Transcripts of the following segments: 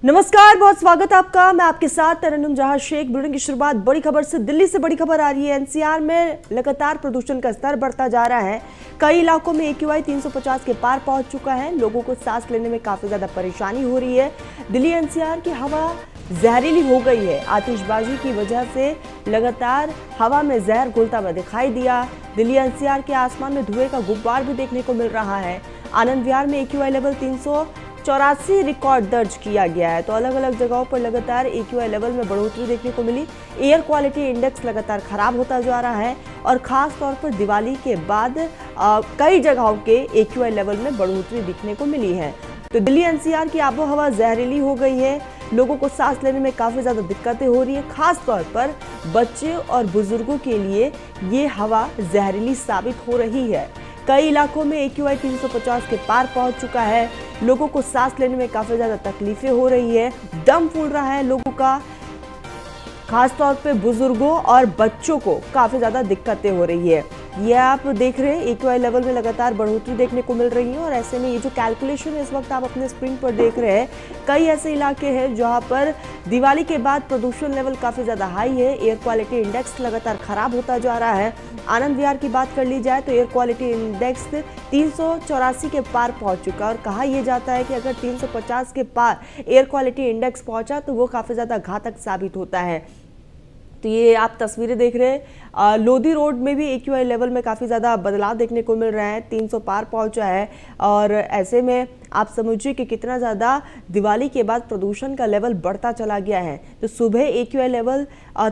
नमस्कार, बहुत स्वागत है आपका। मैं आपके साथ तरन्नुम जहां शेख। बुलेटिन की शुरुआत बड़ी खबर से। दिल्ली से बड़ी खबर आ रही है। एनसीआर में लगातार प्रदूषण का स्तर बढ़ता जा रहा है। कई इलाकों में AQI 350 के पार पहुंच चुका है। लोगों को सांस लेने में काफी ज्यादा परेशानी हो रही है। दिल्ली NCR की हवा जहरीली हो गई है। आतिशबाजी की वजह से लगातार हवा में जहर घुलता हुआ दिखाई दिया। दिल्ली NCR के आसमान में धुएं का गुब्बार भी देखने को मिल रहा है। आनंद विहार में AQI लेवल 384 रिकॉर्ड दर्ज किया गया है। तो अलग अलग जगहों पर लगातार AQI लेवल में बढ़ोतरी देखने को मिली। एयर क्वालिटी इंडेक्स लगातार खराब होता जा रहा है और खास तौर पर दिवाली के बाद कई जगहों के AQI लेवल में बढ़ोतरी दिखने को मिली है। तो दिल्ली NCR की आबो हवा जहरीली हो गई है। लोगों को सांस लेने में काफी ज्यादा दिक्कतें हो रही है। खास तौर पर बच्चे और बुजुर्गों के लिए ये हवा जहरीली साबित हो रही है। कई इलाकों में AQI 350 के पार पहुंच चुका है। लोगों को सांस लेने में काफी ज्यादा तकलीफें हो रही है। दम फूल रहा है लोगों का। खास तौर पे बुजुर्गों और बच्चों को काफी ज्यादा दिक्कतें हो रही है। ये आप देख रहे हैं AQI लेवल में लगातार बढ़ोतरी देखने को मिल रही है। और ऐसे में ये जो कैलकुलेशन है इस वक्त आप अपने स्क्रीन पर देख रहे हैं, कई ऐसे इलाके हैं जहां पर दिवाली के बाद प्रदूषण लेवल काफी ज्यादा हाई है। एयर क्वालिटी इंडेक्स लगातार खराब होता जा रहा है। आनंद विहार की बात कर ली जाए तो एयर क्वालिटी इंडेक्स 384 के पार पहुंच चुका है। और कहा यह जाता है कि अगर 350 के पार एयर क्वालिटी इंडेक्स पहुंचा तो वो काफी ज्यादा घातक साबित होता है। तो ये आप तस्वीरें देख रहे हैं, लोधी रोड में भी AQI लेवल में काफ़ी ज़्यादा बदलाव देखने को मिल रहा है। 300 पार पहुंचा है। और ऐसे में आप समझिए कि कितना ज़्यादा दिवाली के बाद प्रदूषण का लेवल बढ़ता चला गया है। तो सुबह AQI लेवल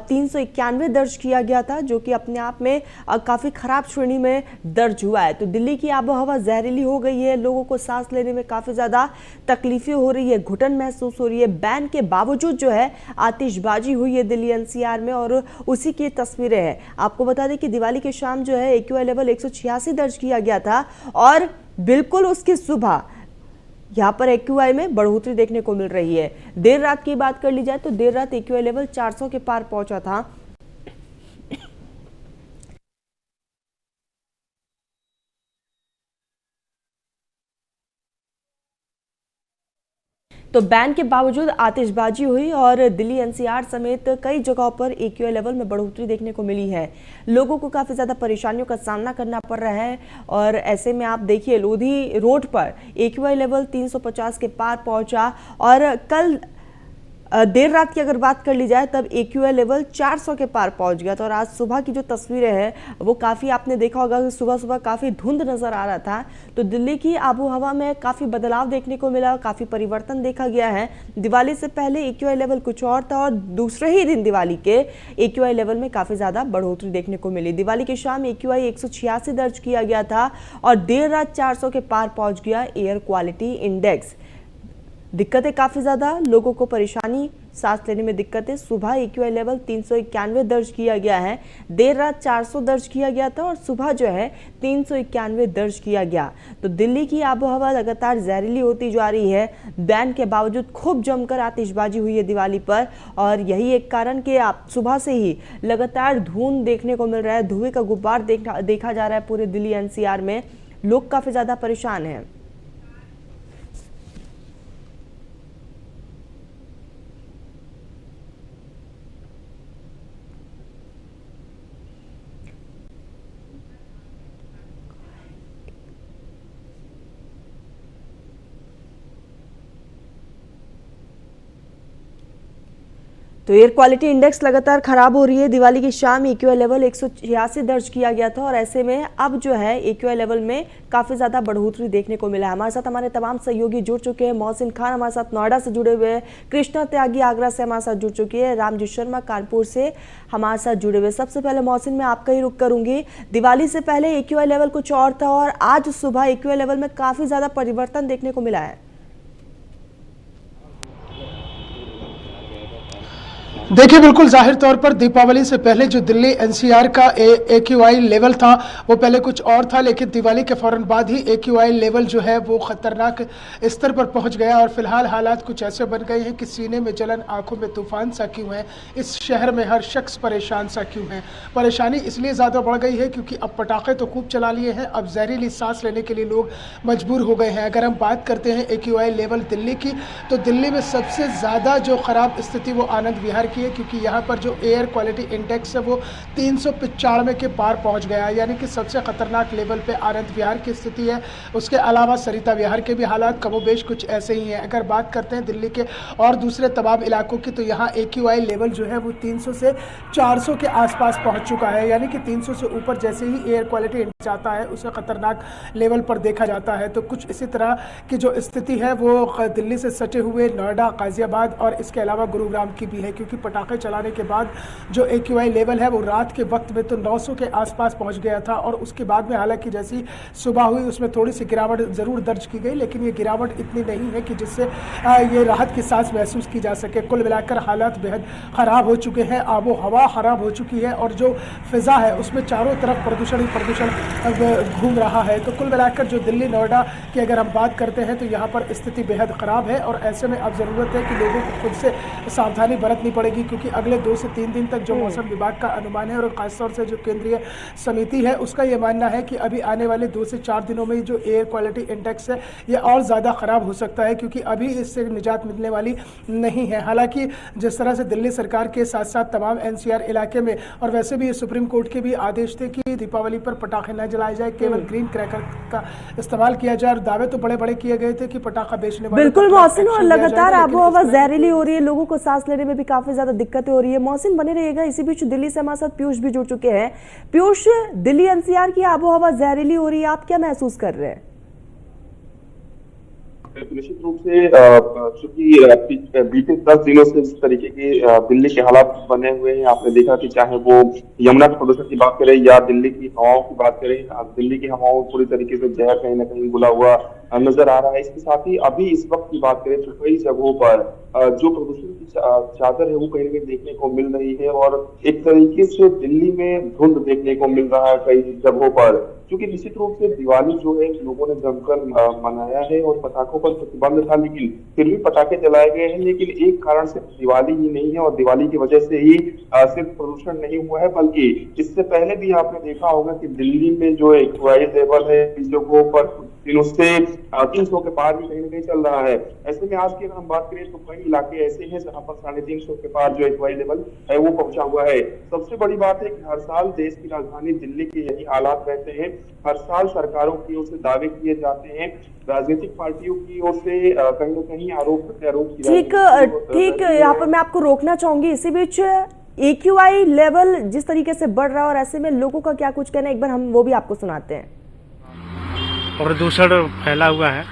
391 दर्ज किया गया था, जो कि अपने आप में काफ़ी ख़राब श्रेणी में दर्ज हुआ है। तो दिल्ली की आबोहवा जहरीली हो गई है। लोगों को सांस लेने में काफ़ी ज़्यादा तकलीफें हो रही है, घुटन महसूस हो रही है। बैन के बावजूद जो है आतिशबाजी हुई है दिल्ली NCR में, और उसी की तस्वीरें हैं। आपको बता दें कि दिवाली के शाम जो है AQI लेवल 186 दर्ज किया गया था और बिल्कुल उसकी सुबह यहाँ पर AQI में बढ़ोतरी देखने को मिल रही है। देर रात की बात कर ली जाए तो देर रात AQI लेवल 400 के पार पहुंचा था। तो बैन के बावजूद आतिशबाजी हुई और दिल्ली NCR समेत कई जगहों पर AQI लेवल में बढ़ोतरी देखने को मिली है। लोगों को काफ़ी ज़्यादा परेशानियों का सामना करना पड़ रहा है। और ऐसे में आप देखिए लोधी रोड पर AQI लेवल 350 के पार पहुंचा। और कल देर रात की अगर बात कर ली जाए तब AQI लेवल 400 के पार पहुंच गया था। और आज सुबह की जो तस्वीरें हैं वो काफ़ी, आपने देखा होगा कि सुबह सुबह काफ़ी धुंध नज़र आ रहा था। तो दिल्ली की आबो हवा में काफ़ी बदलाव देखने को मिला, काफ़ी परिवर्तन देखा गया है। दिवाली से पहले AQI लेवल कुछ और था और दूसरे ही दिन दिवाली के AQI लेवल में काफ़ी ज़्यादा बढ़ोतरी देखने को मिली। दिवाली की शाम AQI 186 दर्ज किया गया था और देर रात 400 के पार पहुँच गया एयर क्वालिटी इंडेक्स। दिक्कतें काफ़ी ज़्यादा, लोगों को परेशानी, सांस लेने में दिक्कतें। सुबह AQI लेवल 391 दर्ज किया गया है। देर रात 400 दर्ज किया गया था और सुबह जो है 391 दर्ज किया गया। तो दिल्ली की आबोहवा लगातार जहरीली होती जा रही है। बैन के बावजूद खूब जमकर आतिशबाजी हुई है दिवाली पर। और यही एक कारण कि आप सुबह से ही लगातार धुंध देखने को मिल रहा है, धुएं का गुब्बार देखा जा रहा है पूरे दिल्ली NCR में। लोग काफ़ी ज़्यादा परेशान हैं। तो एयर क्वालिटी इंडेक्स लगातार खराब हो रही है। दिवाली की शाम AQI लेवल 186 दर्ज किया गया था और ऐसे में अब जो है AQI लेवल में काफ़ी ज़्यादा बढ़ोतरी देखने को मिला है। हमारे साथ हमारे तमाम सहयोगी जुड़ चुके हैं। मोहसिन खान हमारे साथ नोएडा से जुड़े हुए हैं, कृष्णा त्यागी आगरा से हमारे साथ जुड़ चुकी है, रामजी शर्मा कानपुर से हमारे साथ जुड़े हुए। सबसे पहले मोहसिन, मैं आपका ही रुख करूंगी। दिवाली से पहले AQI लेवल कुछ और था और आज सुबह AQI लेवल में काफ़ी ज़्यादा परिवर्तन देखने को मिला है। देखिए, बिल्कुल जाहिर तौर पर दीपावली से पहले जो दिल्ली एनसीआर का एक्यूआई लेवल था वो पहले कुछ और था, लेकिन दिवाली के फौरन बाद ही एक्यूआई लेवल जो है वो खतरनाक स्तर पर पहुंच गया और फिलहाल हालात कुछ ऐसे बन गए हैं कि सीने में जलन, आंखों में तूफान सा क्यों है, इस शहर में हर शख्स परेशान सा क्यों है। परेशानी इसलिए ज़्यादा बढ़ गई है क्योंकि अब पटाखे तो खूब चला लिए हैं, अब जहरीली सांस लेने के लिए लोग मजबूर हो गए हैं। अगर हम बात करते हैं एक्यूआई लेवल दिल्ली की, तो दिल्ली में सबसे ज़्यादा जो ख़राब स्थिति वो आनंद विहार की है, क्योंकि यहाँ पर जो एयर क्वालिटी इंडेक्स है वो 395 के पार पहुँच गया है, यानी कि सबसे खतरनाक लेवल पे आनंद विहार की स्थिति है। उसके अलावा सरिता विहार के भी हालात कमोबेश कुछ ऐसे ही हैं। अगर बात करते हैं दिल्ली के और दूसरे तमाम इलाकों की, तो यहाँ एक्यूआई लेवल जो है वो 300 से 400 के आसपास पहुँच चुका है, यानी कि 300 से ऊपर जैसे ही एयर क्वालिटी इंडेक्स आता है उसे खतरनाक लेवल पर देखा जाता है। तो कुछ इसी तरह की जो स्थिति है वो दिल्ली से सटे हुए नोएडा, गाजियाबाद और इसके अलावा गुरुग्राम की भी है, क्योंकि पटाखे चलाने के बाद जो एक्यूआई लेवल है वो रात के वक्त में तो 900 के आसपास पहुंच गया था और उसके बाद में हालांकि जैसी सुबह हुई उसमें थोड़ी सी गिरावट ज़रूर दर्ज की गई, लेकिन ये गिरावट इतनी नहीं है कि जिससे ये राहत की सांस महसूस की जा सके। कुल मिलाकर हालात बेहद ख़राब हो चुके हैं, आबो हवा ख़राब हो चुकी है और जो फ़िज़ा है उसमें चारों तरफ प्रदूषण ही प्रदूषण घूम रहा है। तो कुल मिलाकर जो दिल्ली नोएडा की अगर हम बात करते हैं तो यहाँ पर स्थिति बेहद ख़राब है और ऐसे में अब ज़रूरत है कि लोगों को खुद से सावधानी बरतनी पड़ेगी, क्योंकि अगले 2 से 3 दिन तक जो मौसम विभाग का अनुमान है और खासतौर से जो केंद्रीय समिति है उसका ये मानना है कि अभी आने वाले 2 से 4 दिनों में जो एयर क्वालिटी इंडेक्स है ये और ज़्यादा ख़राब हो सकता है, क्योंकि अभी इससे निजात मिलने वाली नहीं है। हालांकि जिस तरह से दिल्ली सरकार के साथ साथ तमाम एनसीआर इलाके में और वैसे भी सुप्रीम कोर्ट के भी आदेश थे कि दीपावली पर पटाखे न जलाए जाए, केवल ग्रीन क्रैकर का इस्तेमाल किया जाए और दावे तो बड़े बड़े किए गए थे कि पटाखा बेचने वाले बिल्कुल मौसम, और लगातार आबोहवा जहरीली हो रही है, लोगों को सांस लेने में भी काफी ज्यादा दिक्कतें हो रही है। मौसम बने रहेगा। इसी बीच दिल्ली से हमारे साथ पीयूष भी जुड़ चुके हैं। पीयूष, दिल्ली एनसीआर की आबोहवा जहरीली हो रही है, आप क्या महसूस कर रहे हैं? निश्चित रूप से चूंकि बीते 10 दिनों से जिस तरीके के दिल्ली के हालात बने हुए हैं, आपने देखा कि चाहे वो यमुना के प्रदूषण की बात करें या दिल्ली की हवाओं की बात करें, दिल्ली की हवाओं पूरी तरीके से जहर कहीं ना कहीं घुला हुआ नजर आ रहा है। इसके साथ ही अभी इस वक्त की बात करें तो कई जगहों पर जो प्रदूषण की चादर है वो कहीं ना कहीं देखने को मिल रही है और एक तरीके से दिल्ली में धुंध देखने को मिल रहा है कई जगहों पर, क्योंकि निश्चित रूप से दिवाली जो है लोगों ने जमकर मनाया है और पटाखों पर प्रतिबंध था, लेकिन फिर भी पटाखे जलाए गए हैं। लेकिन एक कारण सिर्फ दिवाली ही नहीं है और दिवाली की वजह से ही सिर्फ प्रदूषण नहीं हुआ है, बल्कि इससे पहले भी आपने देखा होगा कि दिल्ली में जो एक्यूआई लेवल है जगहों पर दिनों से 300 के पार भी कहीं ना कहीं चल रहा है। ऐसे में आज की अगर हम बात करें तो कई इलाके ऐसे हैं जहां पर 350 के पार जो एक्यूआई लेवल है वो पहुंचा हुआ है। सबसे बड़ी बात है कि हर साल देश की राजधानी दिल्ली के यही हालात रहते हैं। हर साल सरकारों की ओर से दावे किए जाते हैं, राजनीतिक पार्टियों की ओर से कहीं ना कहीं आरोप प्रत्यारोप ठीक, यहाँ पर मैं आपको रोकना चाहूंगी। इसी बीच एक्यूआई लेवल जिस तरीके से बढ़ रहा है और ऐसे में लोगों का क्या कुछ कहना है, एक बार हम वो भी आपको सुनाते हैं। प्रदूषण फैला हुआ है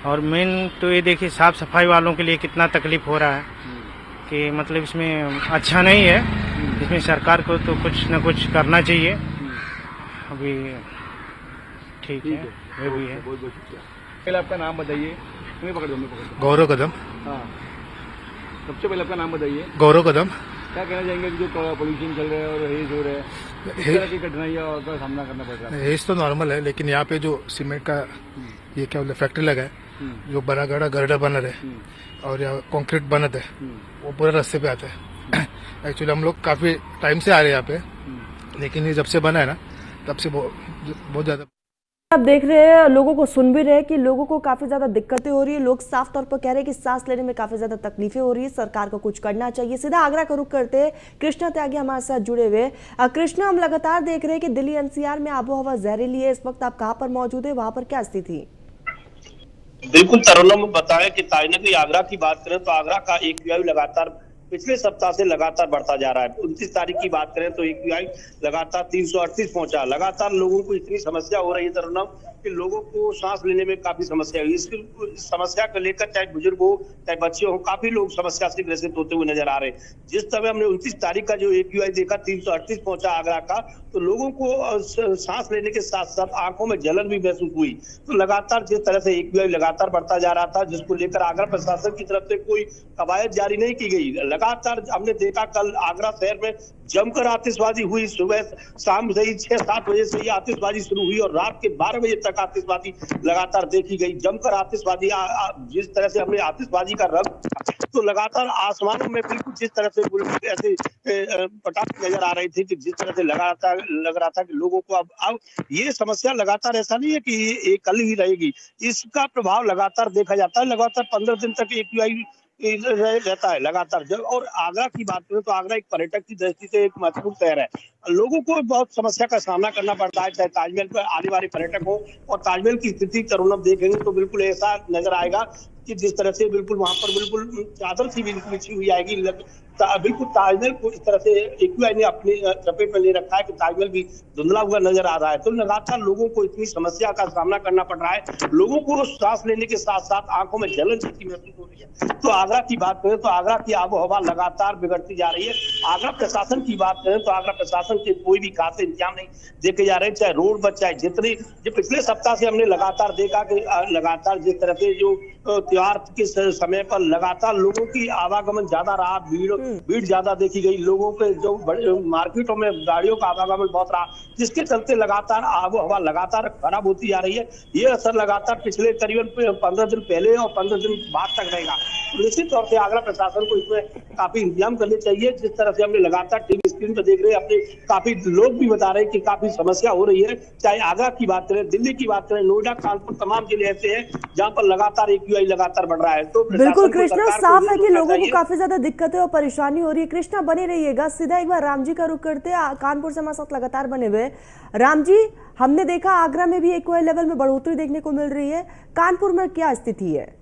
और मेन तो ये देखिए साफ सफाई वालों के लिए कितना तकलीफ हो रहा है कि मतलब इसमें अच्छा नहीं है। इसमें सरकार को तो कुछ न कुछ करना चाहिए। अभी ठीक है, वो भी है। बहुत बहुत शुक्रिया। पहले आपका नाम बताइए। मैं पकड़ दो। गौरव कदम। हाँ, सबसे पहले आपका नाम बताइए। गौरव कदम। क्या कहना चाहेंगे कि जो पोल्यूशन चल रहा है और हेज हो रहा है, इस तरह की कठिनाइयों का सामना करना पड़ रहा है? हेज तो नॉर्मल है, लेकिन यहाँ पे जो सीमेंट का ये क्या बोलते फैक्ट्री लगा है, जो बड़ा गड़ा गर्डर बना है और यहाँ कंक्रीट बनत है, वो पूरे रास्ते पे आता है। एक्चुअली हम लोग काफी टाइम से आ रहे हैं यहाँ पे, लेकिन ये जब से बना है ना तब से बहुत ज्यादा आप देख रहे हैं, लोगों को सुन भी रहे हैं कि लोगों को काफी ज्यादा दिक्कतें हो रही है। लोग साफ तौर पर कह रहे हैं कि सांस लेने में काफी ज्यादा तकलीफें हो रही है, सरकार को कुछ करना चाहिए। सीधा आगरा का रुख करते हैं, कृष्णा त्यागी हमारे साथ जुड़े हुए। कृष्णा, हम लगातार देख रहे हैं कि दिल्ली एनसीआर में आबोहवा जहरीली है। इस वक्त आप कहाँ पर मौजूद है, वहां पर क्या स्थिति? बिल्कुल तरुणम बताया कि ताइनगरी आगरा की बात करें तो आगरा का एक्यूआई लगातार पिछले सप्ताह से लगातार बढ़ता जा रहा है। 29 तारीख की बात करें तो एक्यूआई लगातार 338 पहुंचा। लगातार लोगों को इतनी समस्या हो रही है तरुणम कि लोगों को सांस लेने में काफी समस्या हुई। इस समस्या को लेकर चाहे बुजुर्ग हो चाहे बच्चे हो, काफी लोग समस्या से ग्रसित होते हुए नजर आ रहे हैं। जिस समय हमने 29 तारीख का जो एक्यूआई देखा 338 पहुंचा आगरा का, तो लोगों को सांस लेने के साथ साथ आंखों में जलन भी महसूस हुई। तो लगातार जिस तरह से एक्यूआई लगातार बढ़ता जा रहा था, जिसको लेकर आगरा प्रशासन की तरफ से कोई कवायद जारी नहीं की गई, लगातार हमने देखा कल आगरा शहर में जमकर आतिशबाजी हुई। सुबह शाम से ही 6-7 बजे से ही आतिशबाजी शुरू हुई और रात के 12 बजे तक आतिशबाजी लगातार देखी गई। जमकर आतिशबाजी जिस तरह से हमने आतिशबाजी का रंग तो लगातार आसमानों में बिल्कुल जिस तरह से ऐसे पटाखे नजर आ रहे थे कि जिस तरह से लगातार लग रहा था कि लोगों को अब ये समस्या लगातार ऐसा नहीं है कि ये कल ही रहेगी, इसका प्रभाव लगातार देखा जाता है। लगातार 15 दिन तक AQI रहता है लगातार। जब और आगरा की बात करें तो आगरा एक पर्यटक की दृष्टि से एक महत्वपूर्ण शहर है। लोगों को बहुत समस्या का सामना करना पड़ता है, चाहे ताजमहल पर आने वाले पर्यटक हो। और ताजमहल की स्थिति तरुण देखेंगे तो बिल्कुल ऐसा नजर आएगा कि जिस तरह से बिल्कुल वहां पर बिल्कुल चादर सी बिछी हुई आएगी। बिल्कुल ताजमहल को इस तरह से AQI ने अपने चपेट में ले रखा है कि ताजमहल भी धुंधला हुआ नजर आ रहा है। तो लगातार लोगों को इतनी समस्या का सामना करना पड़ रहा है। लोगों को सांस लेने के साथ साथ आंखों में जलन जैसी महसूस हो रही है। तो आगरा की बात करें तो आगरा की आबो हवा लगातार बिगड़ती जा रही है। आगरा प्रशासन की बात करें तो आगरा प्रशासन के कोई भी खास इंतजाम नहीं देखे जा रहे, चाहे रोड पर चाहे जितनी जो पिछले सप्ताह से हमने लगातार देखा कि लगातार जिस तरह से जो त्योहार के समय पर लगातार लोगों की आवागमन ज्यादा रहा, भीड़ ज्यादा देखी गई। लोगों के जो बड़े मार्केटों में गाड़ियों का आवागमन बहुत रहा, जिसके चलते लगातार आबो हवा लगातार खराब होती जा रही है। ये असर लगातार पिछले करीबन 15 दिन पहले और 15 दिन बाद तक रहेगा। निश्चित तौर से आगरा प्रशासन को इसमें काफी इंतजाम करने चाहिए। जिस तरह से हमने लगातार टीवी स्क्रीन पर देख रहे हैं, अपने काफी लोग भी बता रहे हैं कि काफी समस्या हो रही है। चाहे आगरा की बात करें, दिल्ली की बात करें, नोएडा, कानपुर, तमाम जिले ऐसे हैं जहाँ पर लगातार AQI लगातार बढ़ रहा है। तो बिल्कुल कृष्णा, साफ है कि लोगों को काफी ज्यादा दिक्कतें और परेशानी हो रही है। कृष्णा बने रहिएगा, सीधा एक बार राम जी का रुख करते हैं। कानपुर से हमारे साथ लगातार बने हुए राम जी, हमने देखा आगरा में भी AQI लेवल में बढ़ोतरी देखने को मिल रही है, कानपुर में क्या स्थिति है?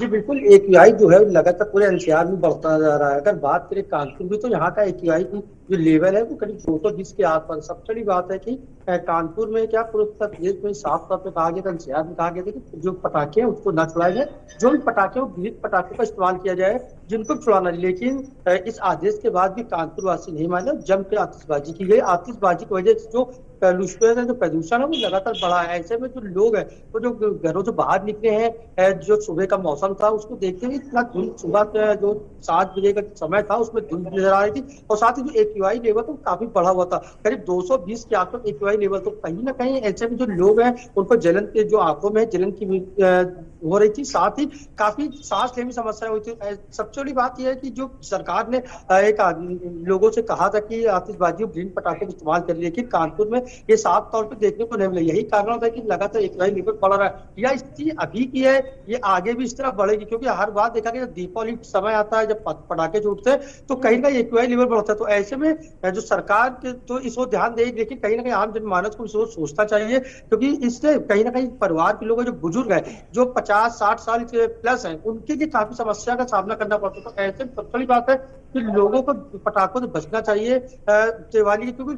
जी बिल्कुल, AQI जो है लगातार पूरे NCR में बढ़ता जा रहा है। अगर बात करें कानपुर में तो यहाँ का AQI की जो लेवल है वो करीब 220 के आसपास। सबसे बड़ी बात है कि कानपुर में क्या पूरे उत्तर प्रदेश में साफ तौर पर कहा गया था, NCR में कहा गया था कि जो पटाखे हैं उसको न छुड़ाया जाए, जो भी पटाखे हो विविध पटाखों का इस्तेमाल किया जाए, जिनको छुड़ाना। लेकिन इस आदेश के बाद भी कानपुर वासी नहीं माने, जम के आतिशबाजी की गई। आतिशबाजी की वजह से जो प्रदूषण है वो लगातार बढ़ा है। ऐसे में जो लोग हैं वो जो घरों से बाहर निकले हैं, जो सुबह का मौसम था उसको देखते हुए इतना धुंध, सुबह जो 7 बजे का समय था उसमें धुंध नजर आ रही थी। और साथ ही जो AQI लेवल तो काफी बढ़ा हुआ था, करीब 220 के आसपास AQI लेवल। तो कहीं ना कहीं ऐसे में जो लोग हैं उनको जलन के जो आंखों में जलन की हो रही थी, साथ ही काफी सांस लेने में समस्या हुई थी। सबसे बड़ी बात यह है कि जो सरकार ने एक लोगों से कहा था कि आतिशबाजी और ग्रीन पटाखे का इस्तेमाल कर, लेकिन कानपुर में ये साफ तौर पर देखने को नहीं मिला। यही कारण होता है कि लगातार AQI लेवल बढ़ रहा है। या स्थिति अभी की है, ये आगे भी इस तरह बढ़ेगी, क्योंकि हर बार देखा गया दीपावली समय आता है, जब पटाखे छूटते हैं तो कहीं ना कहीं AQI लेवल बढ़ता है। तो ऐसे में जो सरकार के तो इसको ध्यान देगी, लेकिन कहीं ना कहीं आम जनमानस को इसको सोचना चाहिए, क्योंकि इससे कहीं ना कहीं परिवार के लोग जो बुजुर्ग हैं, जो 50-60 साल के प्लस हैं, उनके लिए काफी समस्या का सामना करना पड़ता है। तो ऐसे सबसे बड़ी बात है कि लोगों को पटाखों से बचना चाहिए दिवाली, क्योंकि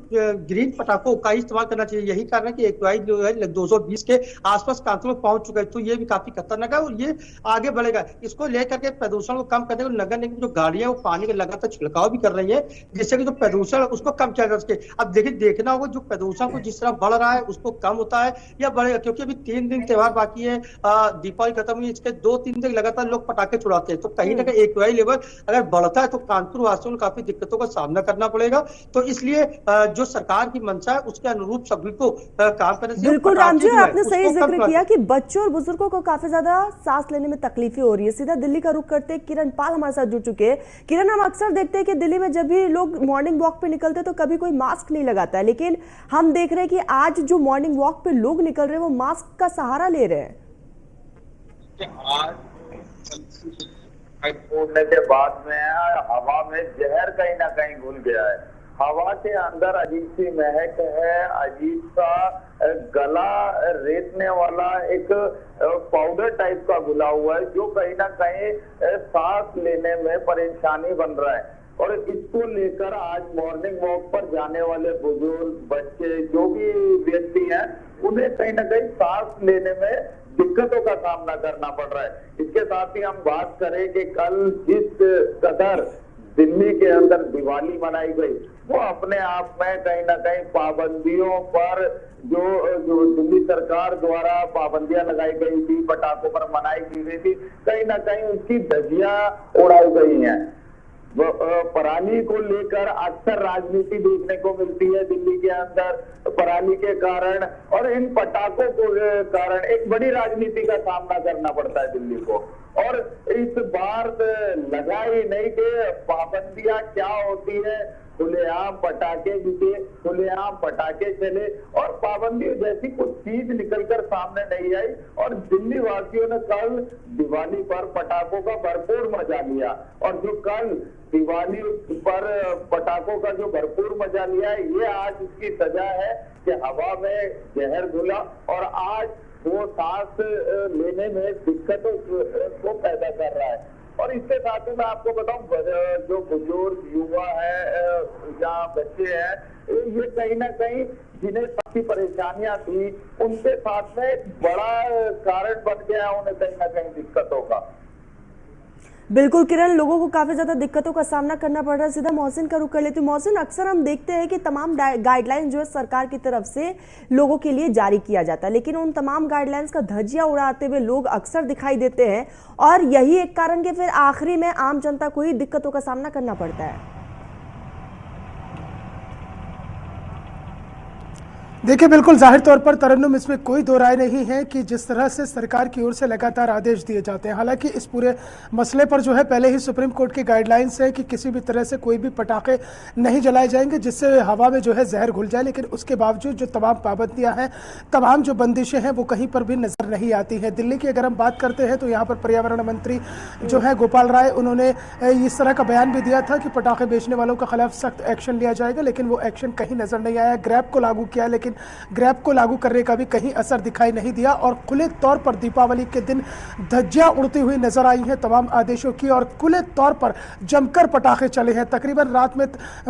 ग्रीन पटाखों का ही इस्तेमाल करना चाहिए। यही कारण है कि AQI जो है 220 के आसपास कानपुर में पहुंच चुका है। तो ये भी काफी खतरनाक है और ये आगे बढ़ेगा। इसको लेकर के प्रदूषण को कम करने को नगर निगम जो गाड़ियां वो पानी का लगातार छिड़काव भी कर रही है, जिससे कि जो प्रदूषण है उसको कम किया जा सके। अब देखिए, देखना होगा जो प्रदूषण को जिस तरह बढ़ रहा है उसको कम होता है या बढ़ेगा, क्योंकि अभी 3 दिन त्योहार बाकी है, दीपावली खत्म हुई, इसके 2-3 दिन लगातार लोग पटाखे छुड़ाते हैं। तो कहीं ना कहीं AQI लेवल अगर बढ़ता है तो कानपुर वासियों को काफी दिक्कतों का सामना करना पड़ेगा। तो इसलिए जो सरकार की मंशा है उसके अनुरूप सभी को काम करने से। बिल्कुल राम जी, आपने सही जिक्र किया कि बच्चों और बुजुर्गों को काफी ज्यादा सांस लेने में तकलीफें हो रही है। सीधा दिल्ली का रुख करते किरण पाल हमारे साथ जुड़ चुके हैं। किरण, हम अक्सर देखते हैं कि दिल्ली में जब भी लोग मॉर्निंग वॉक पे निकलते हैं तो कभी कोई मास्क नहीं लगाता है, लेकिन हम देख रहे हैं कि आज जो मॉर्निंग वॉक पे लोग निकल रहे हैं वो मास्क का सहारा ले रहे हैं। छोड़ने के बाद में हवा में जहर कहीं ना कहीं घुल गया है। हवा के अंदर अजीब सी महक है, अजीब सा गला रेतने वाला एक पाउडर टाइप का घुला हुआ है, जो कहीं ना कहीं सांस लेने में परेशानी बन रहा है। और इसको लेकर आज मॉर्निंग वॉक पर जाने वाले बुजुर्ग, बच्चे, जो भी व्यक्ति हैं, उन्हें कहीं ना कहीं सांस लेने में दिक्कतों का सामना करना पड़ रहा है। इसके साथ ही हम बात करें कि कल जिस कदर दिल्ली के अंदर दिवाली मनाई गई, वो अपने आप में कहीं ना कहीं पाबंदियों पर जो दिल्ली सरकार द्वारा पाबंदियां लगाई गई थी, पटाखों पर मनाई की गई थी, कहीं ना कहीं उसकी धज्जियां उड़ाई गई हैं। पराली को लेकर अक्सर राजनीति देखने को मिलती है दिल्ली के अंदर, पराली के कारण और इन पटाखों को कारण एक बड़ी राजनीति का सामना करना पड़ता है दिल्ली को। और इस बार लगा ही नहीं कि पाबंदियां क्या होती है, खुलेआम पटाखे बिके, खुलेआम पटाखे चले और पाबंदी जैसी कुछ चीज निकलकर सामने नहीं आई। और दिल्ली वासियों ने कल दिवाली पर पटाखों का भरपूर मजा लिया, और जो कल दिवाली पर पटाखों का जो भरपूर मजा लिया है, ये आज इसकी सजा है कि हवा में जहर घुला और आज वो सांस लेने में दिक्कतों को पैदा कर रहा है। और इसके साथ ही मैं आपको बताऊं, जो बुजुर्ग युवा है या बच्चे हैं, ये कहीं ना कहीं जिन्हें काफी परेशानियां थी, उनके साथ में एक बड़ा कारण बन गया उन्हें कहीं ना कहीं दिक्कतों का। बिल्कुल किरण, लोगों को काफी ज्यादा दिक्कतों का सामना करना पड़ रहा है। सीधा मोहसिन का रुख कर लेती हूँ। मोहसिन, अक्सर हम देखते हैं कि तमाम गाइडलाइन जो है सरकार की तरफ से लोगों के लिए जारी किया जाता है, लेकिन उन तमाम गाइडलाइंस का धज्जिया उड़ाते हुए लोग अक्सर दिखाई देते हैं, और यही एक कारण कि फिर आखिरी में आम जनता को ही दिक्कतों का सामना करना पड़ता है। देखिए, बिल्कुल जाहिर तौर पर तरन्नुम, इसमें कोई दो राय नहीं है कि जिस तरह से सरकार की ओर से लगातार आदेश दिए जाते हैं, हालांकि इस पूरे मसले पर जो है पहले ही सुप्रीम कोर्ट की गाइडलाइंस है कि किसी भी तरह से कोई भी पटाखे नहीं जलाए जाएंगे जिससे हवा में जो है जहर घुल जाए, लेकिन उसके बावजूद जो तमाम पाबंदियां हैं, तमाम जो बंदिशें हैं, वो कहीं पर भी नजर नहीं आती हैं। दिल्ली की अगर हम बात करते हैं तो यहाँ पर पर्यावरण मंत्री जो है गोपाल राय, उन्होंने इस तरह का बयान भी दिया था कि पटाखे बेचने वालों के खिलाफ सख्त एक्शन लिया जाएगा, लेकिन वो एक्शन कहीं नजर नहीं आया। ग्रैब को लागू किया, लेकिन ग्रैब को लागू करने का भी कहीं असर दिखाई नहीं दिया, और खुले तौर पर दीपावली के दिन धज्जियां उड़ती हुई नजर आई हैं तमाम आदेशों की, और खुले तौर पर जमकर पटाखे चले हैं। तकरीबन रात में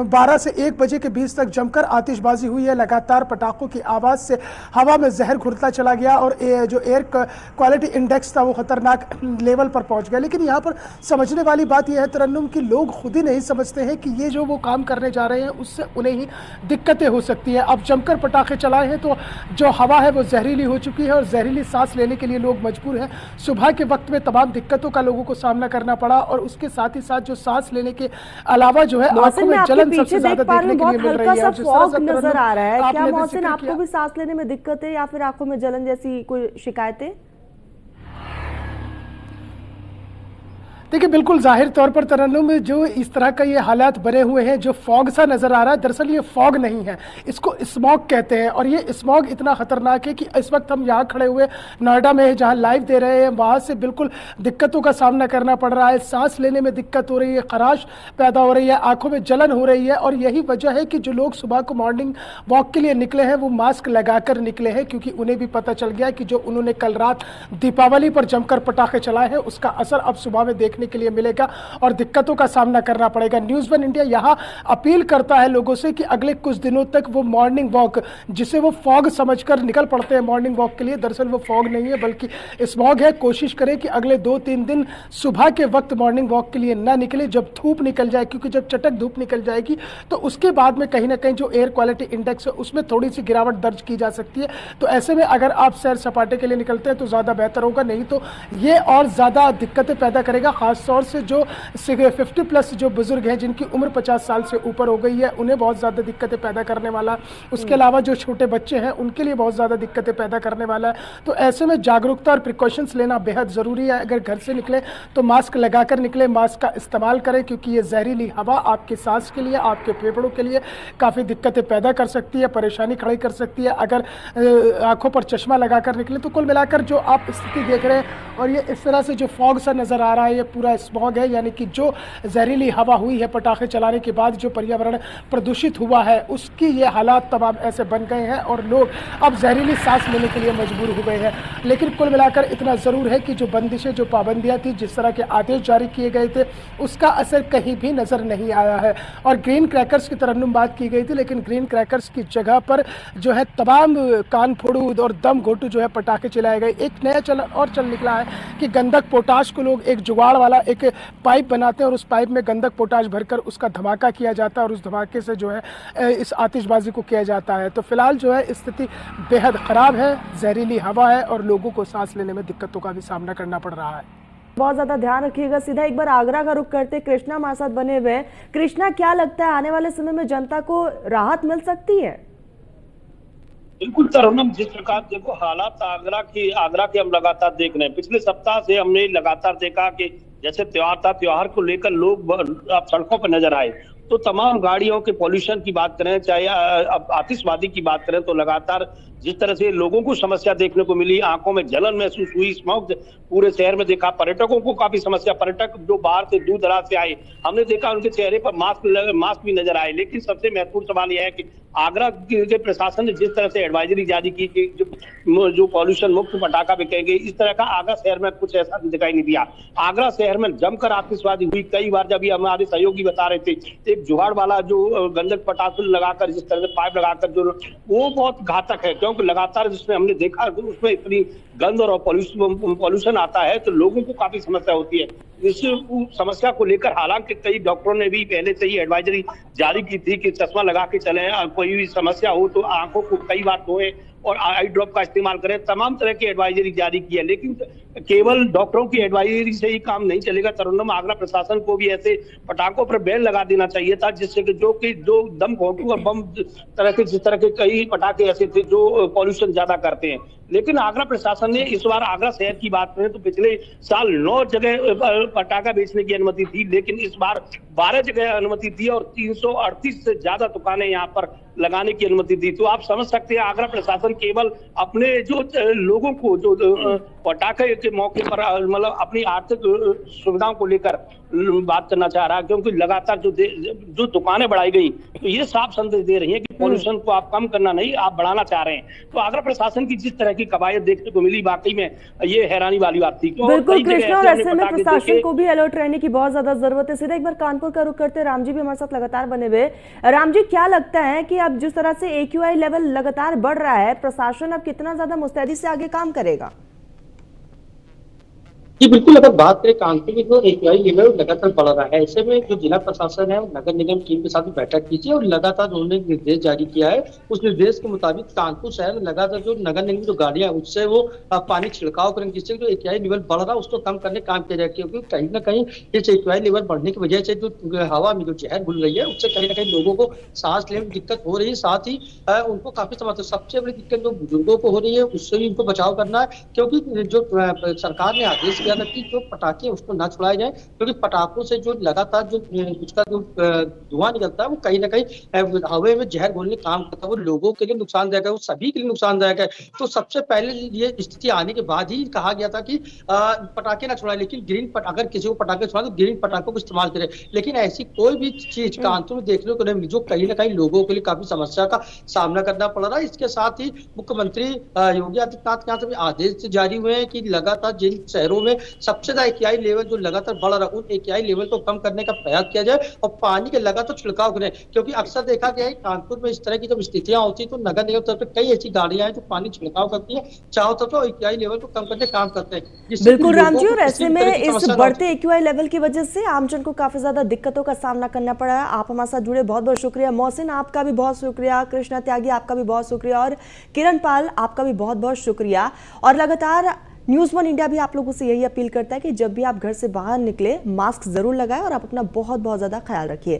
12 से 1 बजे के बीच तक जमकर आतिशबाजी हुई है। लगातार पटाखों की आवाज से हवा में जहर घुलता चला गया, और जो एयर क्वालिटी इंडेक्स था वो खतरनाक लेवल पर पहुंच गया। लेकिन यहाँ पर समझने वाली बात यह है तरन्नुम कि लोग खुद ही नहीं समझते हैं कि ये जो वो काम करने जा रहे हैं उससे उन्हें ही दिक्कतें हो सकती है। अब जमकर पटाखे चलाए हैं तो जो हवा है वो जहरीली हो चुकी है, और जहरीली सांस लेने के लिए लोग मजबूर हैं। सुबह के वक्त में तमाम दिक्कतों का लोगों को सामना करना पड़ा, और उसके साथ ही साथ जो सांस लेने के अलावा जो है आंखों में जलन सबसे ज्यादा देखने के लिए मिल रही है। फॉग नजर आ रहा है, क्या मोहसिन आपको भी सांस लेने में दिक्कत है या फिर आंखों में जलन जैसी कोई शिकायतें? देखिए, बिल्कुल जाहिर तौर पर तरन्नुम, जो इस तरह का ये हालात बने हुए हैं, जो फॉग सा नज़र आ रहा है, दरअसल ये फॉग नहीं है, इसको स्मॉग कहते हैं। और ये स्मॉग इतना खतरनाक है कि इस वक्त हम यहाँ खड़े हुए नोएडा में जहाँ लाइव दे रहे हैं, वहाँ से बिल्कुल दिक्कतों का सामना करना पड़ रहा है। सांस लेने में दिक्कत हो रही है, खराश पैदा हो रही है, आंखों में जलन हो रही है, और यही वजह है कि जो लोग सुबह को मॉर्निंग वॉक के लिए निकले हैं वो मास्क लगाकर निकले हैं, क्योंकि उन्हें भी पता चल गया कि जो उन्होंने कल रात दीपावली पर जमकर पटाखे चलाए हैं उसका असर अब सुबह में देखने के लिए मिलेगा और दिक्कतों का सामना करना पड़ेगा। न्यूज़ वन इंडिया यहां अपील करता है लोगों से कि अगले कुछ दिनों तक वो मॉर्निंग वॉक, जिसे वो फॉग समझकर निकल पड़ते हैं मॉर्निंग वॉक के लिए, दरअसल वो फॉग नहीं है बल्कि स्मॉग है। कोशिश करें कि अगले 2-3 दिन सुबह के वक्त मॉर्निंग वॉक के लिए ना निकले, जब धूप निकल जाए, क्योंकि जब चटक धूप निकल जाएगी तो उसके बाद में कहीं ना कहीं जो एयर क्वालिटी इंडेक्स है उसमें थोड़ी सी गिरावट दर्ज की जा सकती है। तो ऐसे में अगर आप सैर सपाटे के लिए निकलते हैं तो ज़्यादा बेहतर होगा, नहीं तो ये और ज़्यादा दिक्कतें पैदा करेगा। खासतौर से जो 50+ जो बुजुर्ग हैं जिनकी उम्र 50 साल से ऊपर हो गई है उन्हें बहुत ज़्यादा दिक्कतें पैदा करने वाला, उसके अलावा जो छोटे बच्चे हैं उनके लिए बहुत ज़्यादा दिक्कतें पैदा करने वाला है। तो ऐसे में जागरूकता और प्रिकॉशंस लेना बेहद ज़रूरी है। अगर घर से निकले तो मास्क लगाकर निकले, मास्क का इस्तेमाल करें, क्योंकि ये जहरीली हवा आपके सांस के लिए, आपके फेफड़ों के लिए काफ़ी दिक्कतें पैदा कर सकती है, परेशानी खड़ी कर सकती है। अगर आंखों पर चश्मा लगाकर निकले तो कुल मिलाकर जो आप स्थिति देख रहे हैं और ये इस तरह से जो फॉग सा नज़र आ रहा है ये पूरा स्मॉग है, यानी कि जो जहरीली हवा हुई है पटाखे चलाने के बाद, जो पर्यावरण प्रदूषित हुआ है उसकी ये हालात तमाम ऐसे बन गए हैं और लोग अब जहरीली सांस लेने के लिए मजबूर हो गए हैं। लेकिन कुल मिलाकर इतना ज़रूर है कि जो बंदिशें, जो पाबंदियाँ थी, जिस तरह के आदेश जारी किए गए थे उसका असर कहीं भी नज़र नहीं आया है। और ग्रीन क्रैकर्स की तरन्नुम बात की गई थी, लेकिन ग्रीन क्रैकर्स की जगह पर जो है तमाम कान फोड़ू और दम घोटू जो है पटाखे चलाए गए। एक नया चलन और चल निकला है कि गंधक पोटाश को लोग एक जुगाड़ वाला एक पाइप बनाते हैं और उस पाइप में गंधक पोटाश भरकर उसका धमाका किया जाता है और उस धमाके से जो है इस आतिशबाजी को किया जाता है। तो फिलहाल जो है स्थिति बेहद ख़राब है, जहरीली हवा है और लोगों को सांस लेने में दिक्कतों का भी सामना करना पड़ रहा है। बहुत ज्यादा ध्यान रखिएगा। सीधा एक बार आगरा का रुख करते, कृष्णा हमारे साथ बने हुए हैं। कृष्णा, क्या लगता है आने वाले समय में जनता को राहत मिल सकती है? बिल्कुल तरुणम, जिस प्रकार देखो हालात आगरा के हम लगातार देख रहे हैं। पिछले सप्ताह से हमने लगातार देखा कि जैसे त्योहार था, त्योहार को लेकर लोग अब सड़कों पर नजर आए। तो तमाम गाड़ियों के पॉल्यूशन की बात करें, चाहे अब आतिशबाजी की बात करें, तो लगातार जिस तरह से लोगों को समस्या देखने को मिली, आंखों में जलन महसूस हुई, स्मॉग पूरे शहर में देखा, पर्यटकों को काफी समस्या, पर्यटक जो बाहर से दूर दराज से आए, हमने देखा उनके चेहरे पर मास्क भी नजर आए। लेकिन सबसे महत्वपूर्ण सवाल यह है कि आगरा के प्रशासन ने जिस तरह से एडवाइजरी जारी की कि जो पॉल्यूशन मुक्त पटाखा बिकेंगे, इस तरह का आगरा शहर में कुछ ऐसा दिखाई नहीं दिया। आगरा शहर में जमकर आतिशबाजी हुई। कई बार जब हमारे सहयोगी बता रहे थे, एक जुगाड़ वाला जो गंधक पटाखा लगाकर, जिस तरह से पाइप लगाकर, जो वो बहुत घातक है, क्योंकि लगातार जिसमें हमने देखा उसमें इतनी गंध और पॉल्यूशन आता है तो लोगों को काफी समस्या होती है। इस समस्या को लेकर हालांकि कई डॉक्टरों ने भी पहले से ही एडवाइजरी जारी की थी कि चश्मा लगा के चलें, कोई भी समस्या हो तो आंखों को कई बार धोएं और आई ड्रॉप का इस्तेमाल करें। तमाम तरह की एडवाइजरी जारी की है, लेकिन केवल डॉक्टरों की एडवाइजरी से ही काम नहीं चलेगा। तरुणम, आगरा प्रशासन को भी ऐसे पटाखों पर बैन लगा देना चाहिए था, जिससे कि जो दम घोंटू और बम तरह के जिस तरह के कई पटाखे ऐसे थे जो पॉल्यूशन ज्यादा करते हैं। लेकिन आगरा प्रशासन ने इस बार आगरा शहर की बात करें तो पिछले साल 9 जगह पटाखा बेचने की अनुमति थी, लेकिन इस बार 12 जगह अनुमति दी और 338 से ज्यादा दुकानें यहाँ पर लगाने की अनुमति दी। तो आप समझ सकते हैं आगरा प्रशासन केवल अपने जो लोगों को जो पटाखे के मौके पर मतलब अपनी आर्थिक सुविधाओं को लेकर बात करना चाह रहा है, क्योंकि लगातार जो दुकानें बढ़ाई गई तो ये साफ संदेश दे रही है कि पॉल्यूशन को आप कम करना नहीं, आप बढ़ाना चाह रहे हैं। तो आगरा प्रशासन की जिस तरह की कवायद देखने को मिली, वाकई में ये हैरानी वाली बात थी। बिल्कुल कृष्णा, और ऐसे में प्रशासन को भी अलर्ट रहने की बहुत ज्यादा जरूरत है। सीधा एक बार कानपुर का रुख करते, राम जी भी हमारे साथ लगातार बने हुए। राम जी, क्या लगता है कि अब जिस तरह से AQI लेवल लगातार बढ़ रहा है, प्रशासन अब कितना ज्यादा मुस्तैदी से आगे काम करेगा? जी बिल्कुल, अगर बात करें कानपुर में तो AQI लेवल लगातार बढ़ रहा है। ऐसे में जो जिला प्रशासन है नगर निगम टीम के साथ भी बैठक कीजिए और लगातार उन्होंने निर्देश जारी किया है। उस निर्देश के मुताबिक कानपुर शहर में लगातार जो नगर निगम जो गाड़ियां उससे वो पानी छिड़काव करेंगे, जिससे जो AQI लेवल बढ़ रहा है उसको कम करने का काम किया जाए, क्योंकि कहीं ना कहीं इस AQI लेवल बढ़ने की वजह से जो हवा में जो जहर घुल रही है उससे कहीं ना कहीं लोगों को सांस लेने में दिक्कत हो रही है, साथ ही उनको काफी समस्या। सबसे बड़ी दिक्कत जो बुजुर्गों को हो रही है उससे भी उनको बचाव करना है, क्योंकि जो सरकार ने आदेश किया था कि जो पटाखे उसको ना छुड़ाए जाए, क्योंकि पटाखों से जो लगातार जो उसका जो धुआं निकलता है वो कहीं ना कहीं हवा में जहर घोलने काम करता है, वो लोगों के लिए नुकसानदायक है, वो सभी के लिए नुकसानदायक है। तो सबसे पहले ये स्थिति आने के बाद ही कहा गया था कि पटाखे ना छुड़ाए, लेकिन अगर किसी को पटाखे छुड़ाए तो ग्रीन पटाखों को इस्तेमाल करें। लेकिन ऐसी कोई भी चीज कानपुर में देखने को नहीं मिली, जो कहीं ना कहीं लोगों के लिए काफी समस्या का सामना करना पड़ रहा है। इसके साथ ही मुख्यमंत्री योगी आदित्यनाथ के यहाँ से भी आदेश जारी हुए हैं कि लगातार जिन शहरों में सबसे ज्यादा AQI लेवल जो लगातार बढ़ रहा है उन AQI लेवल को कम करने का प्रयास किया जाए और पानी के लगातार छिड़काव करें, क्योंकि अक्सर देखा गया है कानपुर में इस तरह की जब स्थितियां होती है तो नगर निगम तरफ से कई ऐसी गाड़ियां हैं जो पानी छिड़काव करती है, चारों तरफ AQI लेवल को कम करने का काम करते हैं। बिल्कुल राम जी, और ऐसे में इस बढ़ते AQI लेवल की वजह से आमजन को काफी ज्यादा दिक्कतों का सामना करना पड़ा है। आप हमारे साथ जुड़े, बहुत बहुत शुक्रिया। मोहसिन, आपका भी बहुत शुक्रिया। कृष्णा त्यागी, आपका भी बहुत शुक्रिया। और किरण पाल, आपका भी बहुत बहुत शुक्रिया। और लगातार न्यूज़1 इंडिया भी आप लोगों से यही अपील करता है कि जब भी आप घर से बाहर निकले मास्क जरूर लगाएं और आप अपना बहुत बहुत ज्यादा ख्याल रखिए।